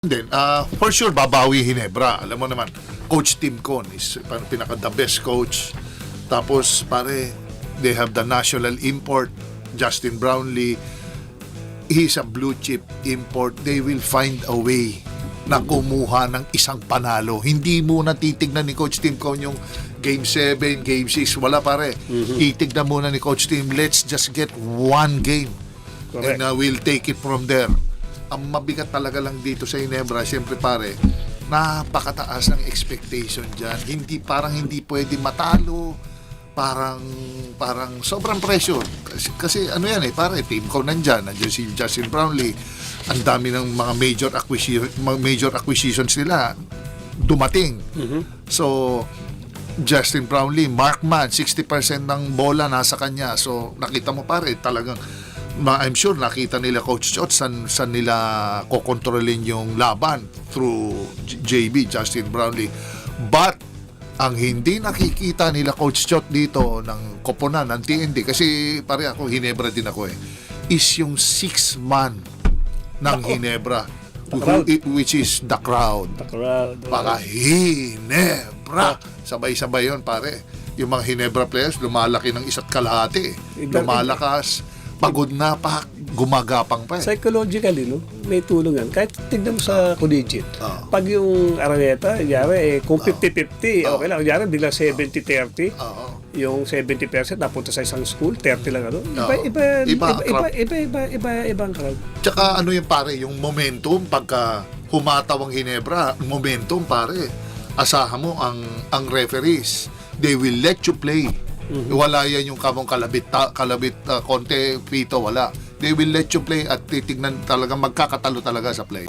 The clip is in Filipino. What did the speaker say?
Then, for sure, babawi Hinebra. Alam mo naman, Coach Tim Con is parang pinaka the best coach. Tapos, pare, they have the national import, Justin Brownlee. He's a blue chip import. They will find a way na kumuha ng isang panalo. Hindi muna titignan ni Coach Tim Con yung Game 7, Game 6. Wala, pare. Titignan muna ni Coach Tim, let's just get one game. Correct. And we'll take it from there. Ang mabigat talaga lang dito sa Hinebra, siyempre pare, napakataas ng expectation dyan. Hindi pwede matalo. Parang sobrang pressure. Kasi ano yan pare, team ko nandiyan si Justin Brownlee. Ang dami ng mga major acquisitions nila dumating. So, Justin Brownlee, Markman, 60% ng bola nasa kanya. So, nakita mo pare, talagang I'm sure nakita nila Coach Chot saan nila kokontrolin yung laban through JB, Justin Brownlee. But ang hindi nakikita nila Coach Chot dito ng koponan ng TND, kasi pare ako, Hinebra din ako is yung 6-man ng Hinebra, which is the crowd. Para Hinebra. Sabay-sabay yun pare. Yung mga Hinebra players lumalaki ng isa't kalahati. Lumalakas, pagod na pa, gumagapang pa Psychologically, no? May tulong yan. Kahit tignan mo sa collegiate. Pag yung Araneta, kung 50-50, okay lang. Yari, bigla 70-30. Yung 70% napunta sa isang school, 30 lang ano. Ibang crowd. Tsaka ano yung pare, yung momentum, pagka humataw ang Hinebra, momentum pare, asahan mo ang referees. They will let you play. Wala yan yung kamong kalabit konte pito, wala. They will let you play at titignan talaga, magkakatalo talaga sa play.